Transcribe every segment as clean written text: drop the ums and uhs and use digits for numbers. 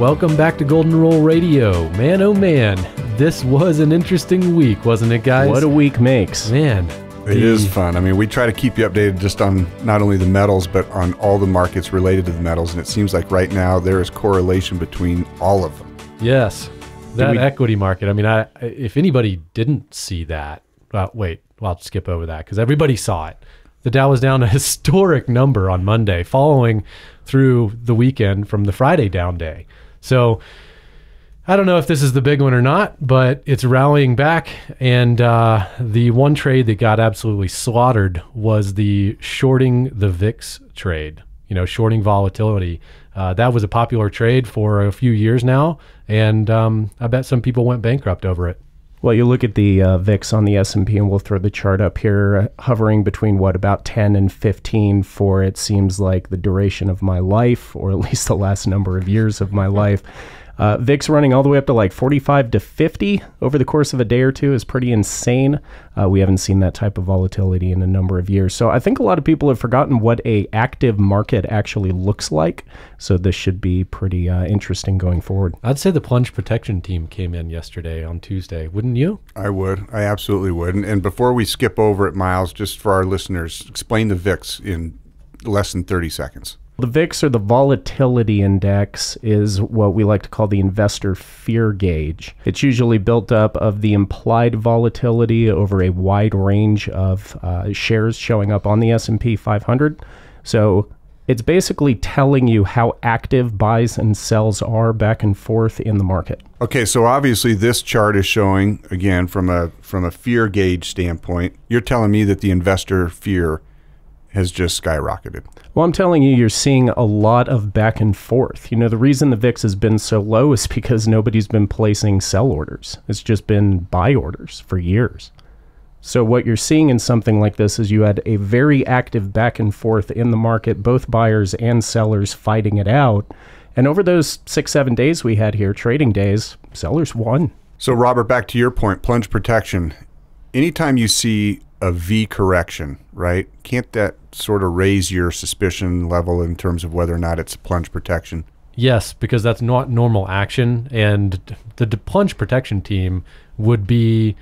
Welcome back to Golden Rule Radio. Man, oh man, this was an interesting week, wasn't it, guys? What a week makes. Man. It is fun. I mean, we try to keep you updated just on not only the metals, but on all the markets related to the metals. And it seems like right now there is correlation between all of them. Yes. That equity market. I mean, if anybody didn't see that, I'll skip over that because everybody saw it. The Dow was down a historic number on Monday, following through the weekend from the Friday down day. So I don't know if this is the big one or not, but it's rallying back. And the one trade that got absolutely slaughtered was the shorting the VIX trade, shorting volatility. That was a popular trade for a few years now. And I bet some people went bankrupt over it. Well, you look at the VIX on the S&P, and we'll throw the chart up here, hovering between about 10 and 15 for it seems like the duration of my life, or at least the last number of years of my life. VIX running all the way up to like 45 to 50 over the course of a day or two is pretty insane. We haven't seen that type of volatility in a number of years. So I think a lot of people have forgotten what a active market actually looks like. So this should be pretty interesting going forward. I'd say the Plunge protection team came in yesterday on Tuesday. Wouldn't you? I would. I absolutely would. And before we skip over it, Miles, just for our listeners, explain the VIX in less than 30 seconds. The VIX, or the volatility index, is what we like to call the investor fear gauge. It's usually built up of the implied volatility over a wide range of shares showing up on the S&P 500. So it's basically telling you how active buys and sells are back and forth in the market. Okay, so obviously this chart is showing, again, from a fear gauge standpoint, you're telling me that the investor fear has just skyrocketed. Well, I'm telling you, you're seeing a lot of back and forth. The reason the VIX has been so low is because nobody's been placing sell orders. It's just been buy orders for years. So what you're seeing in something like this is you had a very active back and forth in the market, both buyers and sellers fighting it out. And over those 6-7 days we had here, trading days, sellers won. So Robert, back to your point, plunge protection. Anytime you see a V correction, right? Can't that sort of raise your suspicion level in terms of whether or not it's plunge protection? Yes, because that's not normal action. And the plunge protection team would be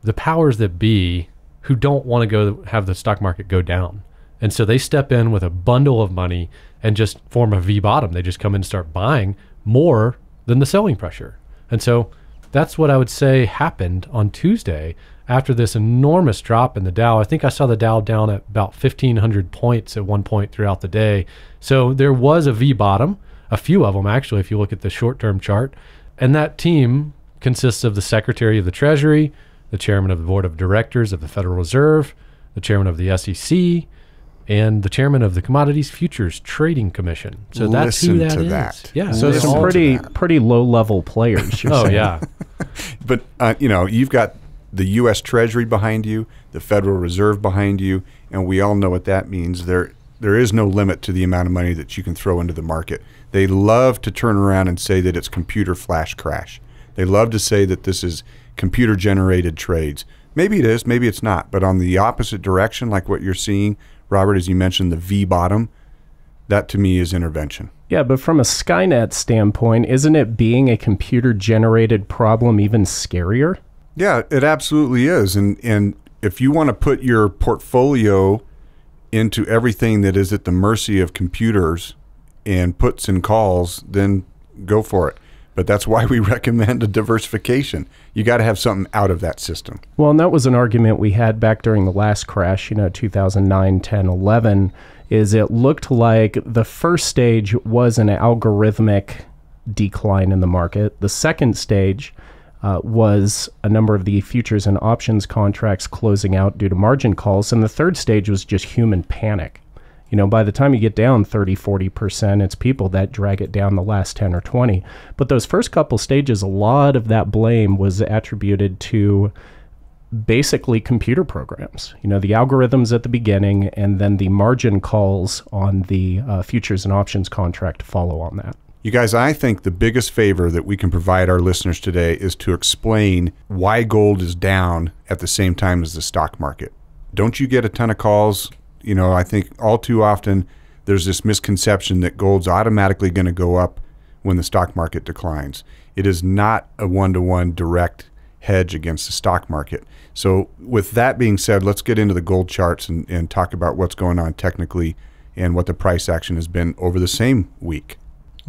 the powers that be who don't want to go have the stock market go down. And so they step in with a bundle of money and just form a V bottom. They just come in and start buying more than the selling pressure. And so that's what I would say happened on Tuesday after this enormous drop in the Dow. I think I saw the Dow down at about 1,500 points at one point throughout the day. So there was a V bottom, a few of them actually, if you look at the short-term chart. And that team consists of the Secretary of the Treasury, the Chairman of the Board of Directors of the Federal Reserve, the Chairman of the SEC, and the Chairman of the Commodities Futures Trading Commission. So that's who that is. Yeah. So some pretty low-level players. Yeah. But you've got the U.S. Treasury behind you, the Federal Reserve behind you, and we all know what that means. There is no limit to the amount of money that you can throw into the market. They love to turn around and say that it's computer flash crash. They love to say that this is computer-generated trades. Maybe it is, maybe it's not. But on the opposite direction, like what you're seeing, Robert, as you mentioned, the V bottom, that to me is intervention. Yeah, but from a Skynet standpoint, isn't it being a computer-generated problem even scarier? Yeah, it absolutely is. And if you want to put your portfolio into everything that is at the mercy of computers and puts and calls, then go for it. But that's why we recommend a diversification. You got to have something out of that system. Well, and that was an argument we had back during the last crash, 2009, 10, 11, is it looked like the first stage was an algorithmic decline in the market. The second stage was a number of the futures and options contracts closing out due to margin calls. And the third stage was just human panic. By the time you get down 30, 40%, it's people that drag it down the last 10 or 20. But those first couple stages, a lot of that blame was attributed to basically computer programs. The algorithms at the beginning and then the margin calls on the futures and options contract to follow on that. You guys, I think the biggest favor that we can provide our listeners today is to explain why gold is down at the same time as the stock market. Don't you get a ton of calls? I think all too often there's this misconception that gold's automatically going to go up when the stock market declines. It is not a one-to-one direct hedge against the stock market. So with that being said, let's get into the gold charts and talk about what's going on technically and what the price action has been over the same week.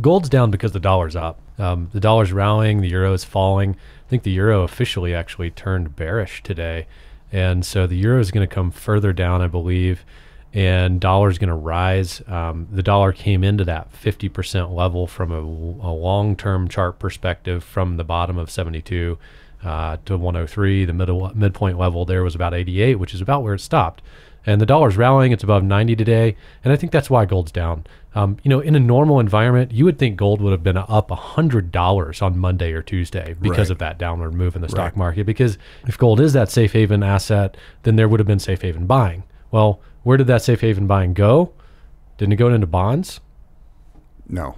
Gold's down because the dollar's up. The dollar's rallying, the euro is falling. I think the euro officially actually turned bearish today. And so the euro is going to come further down, I believe, and dollar's going to rise. The dollar came into that 50% level from a long-term chart perspective from the bottom of 72 to 103. The midpoint level there was about 88, which is about where it stopped. And the dollar's rallying. It's above 90 today. And I think that's why gold's down. In a normal environment, you would think gold would have been up $100 on Monday or Tuesday because of that downward move in the stock market. Because if gold is that safe haven asset, then there would have been safe haven buying. Well, where did that safe haven buying go? Didn't it go into bonds? No.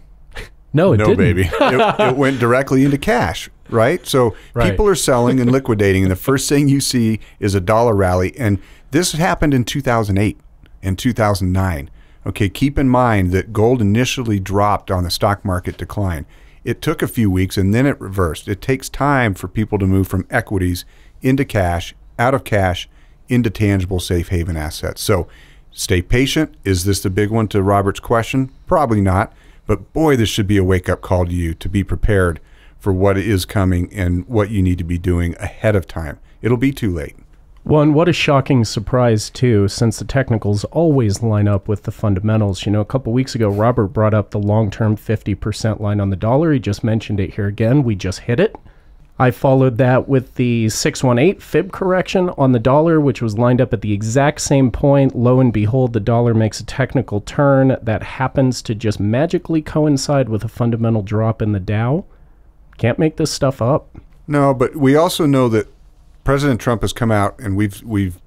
No, it didn't. Baby. It went directly into cash, right? So people are selling and liquidating, and the first thing you see is a dollar rally. And this happened in 2008 and 2009. Okay, keep in mind that gold initially dropped on the stock market decline. It took a few weeks, and then it reversed. It takes time for people to move from equities into cash, out of cash, into tangible safe haven assets. So stay patient. Is this the big one to Robert's question? Probably not. But boy, this should be a wake-up call to you to be prepared for what is coming and what you need to be doing ahead of time. It'll be too late. Well, and what a shocking surprise, too, since the technicals always line up with the fundamentals. A couple weeks ago, Robert brought up the long-term 50% line on the dollar. He just mentioned it here again. We just hit it. I followed that with the 618 fib correction on the dollar, which was lined up at the exact same point. Lo and behold, the dollar makes a technical turn that happens to just magically coincide with a fundamental drop in the Dow. Can't make this stuff up. No, but we also know that President Trump has come out, and we've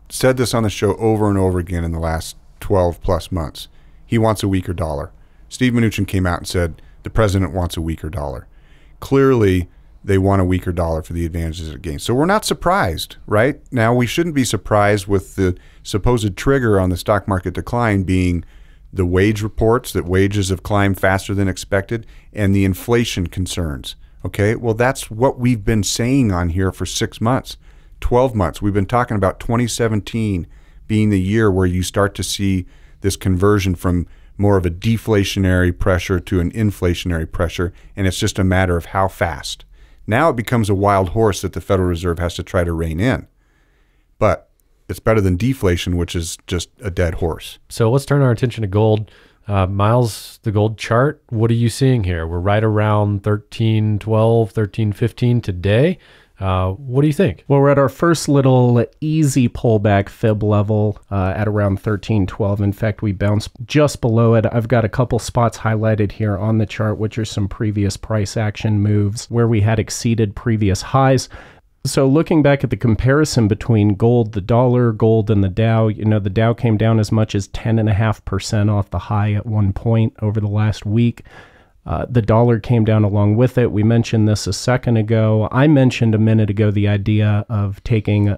said this on the show over and over again in the last 12 plus months. He wants a weaker dollar. Steve Mnuchin came out and said the president wants a weaker dollar. Clearly, they want a weaker dollar for the advantages it gains. So we're not surprised, right? Now, we shouldn't be surprised with the supposed trigger on the stock market decline being the wage reports that wages have climbed faster than expected and the inflation concerns. Okay, well, that's what we've been saying on here for 6 months, 12 months. We've been talking about 2017 being the year where you start to see this conversion from more of a deflationary pressure to an inflationary pressure, and it's just a matter of how fast. Now it becomes a wild horse that the Federal Reserve has to try to rein in. But it's better than deflation, which is just a dead horse. So let's turn our attention to gold. Miles, the gold chart, what are you seeing here? We're right around 1312, 1315 today. What do you think? Well, we're at our first little easy pullback fib level at around 1312. In fact, we bounced just below it. I've got a couple spots highlighted here on the chart, which are some previous price action moves where we had exceeded previous highs. So looking back at the comparison between gold, the dollar, gold, and the Dow, the Dow came down as much as 10.5% off the high at one point over the last week. The dollar came down along with it. We mentioned this a second ago. I mentioned a minute ago the idea of taking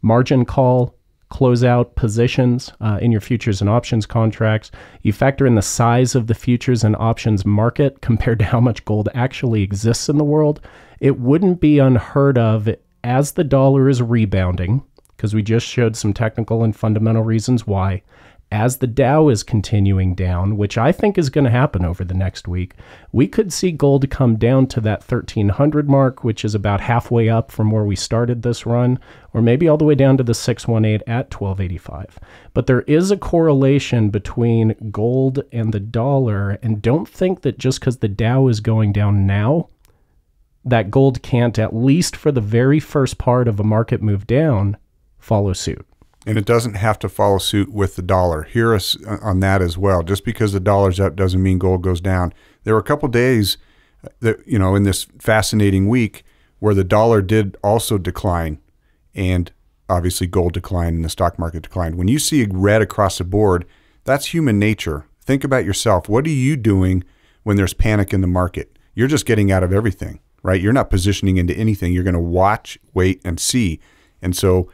margin call, closeout positions in your futures and options contracts. You factor in the size of the futures and options market compared to how much gold actually exists in the world. It wouldn't be unheard of as the dollar is rebounding, because we just showed some technical and fundamental reasons why. As the Dow is continuing down, which I think is going to happen over the next week, we could see gold come down to that 1300 mark, which is about halfway up from where we started this run, or maybe all the way down to the 618 at 1285. But there is a correlation between gold and the dollar, and don't think that just because the Dow is going down now, that gold can't, at least for the very first part of a market move down, follow suit. And it doesn't have to follow suit with the dollar. Hear us on that as well. Just because the dollar's up doesn't mean gold goes down. There were a couple days that, in this fascinating week where the dollar did also decline and obviously gold declined and the stock market declined. When you see red across the board, that's human nature. Think about yourself. What are you doing when there's panic in the market? You're just getting out of everything, right? You're not positioning into anything. You're going to watch, wait, and see. And so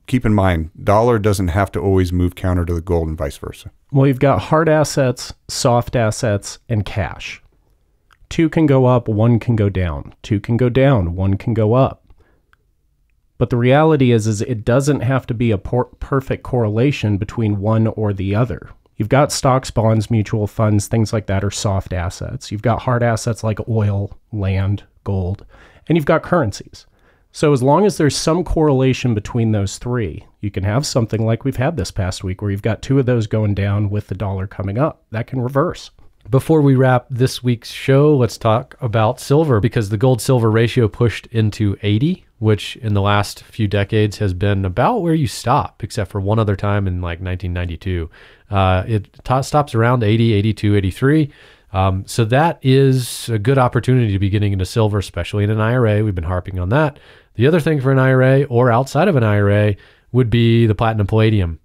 keep in mind, dollar doesn't have to always move counter to the gold and vice versa. Well, you've got hard assets, soft assets, and cash. Two can go up, one can go down. Two can go down, one can go up. But the reality is it doesn't have to be a perfect correlation between one or the other. You've got stocks, bonds, mutual funds, things like that are soft assets. You've got hard assets like oil, land, gold, and you've got currencies. So as long as there's some correlation between those three, you can have something like we've had this past week where you've got two of those going down with the dollar coming up. That can reverse. Before we wrap this week's show, let's talk about silver, because the gold-silver ratio pushed into 80, which in the last few decades has been about where you stop, except for one other time in like 1992. It stops around 80, 82, 83. So that is a good opportunity to be getting into silver, especially in an IRA. We've been harping on that. The other thing for an IRA or outside of an IRA would be the platinum palladium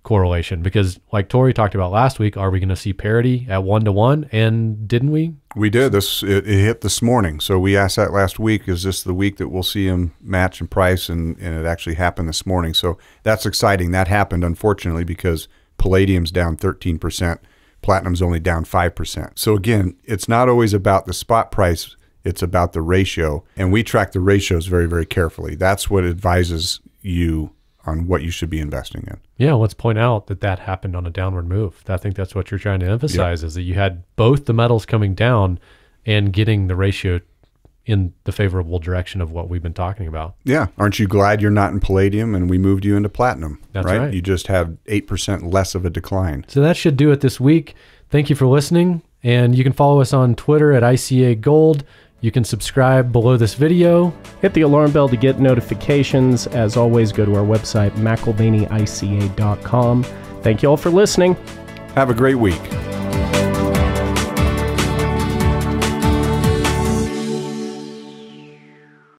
correlation, because like Tori talked about last week, are we going to see parity at 1-to-1? And didn't we? We did. It hit this morning. So we asked that last week, is this the week that we'll see them match in price? And it actually happened this morning. So that's exciting. That happened, unfortunately, because palladium's down 13%. Platinum's only down 5%. So again, it's not always about the spot price. It's about the ratio. And we track the ratios very, very carefully. That's what advises you on what you should be investing in. Yeah, let's point out that happened on a downward move. I think that's what you're trying to emphasize, is that you had both the metals coming down and getting the ratio in the favorable direction of what we've been talking about. Yeah. Aren't you glad you're not in palladium and we moved you into platinum? That's right. You just have 8% less of a decline. So that should do it this week. Thank you for listening. And you can follow us on Twitter at ICA Gold. You can subscribe below this video. Hit the alarm bell to get notifications. As always, go to our website, McAlvanyICA.com. Thank you all for listening. Have a great week.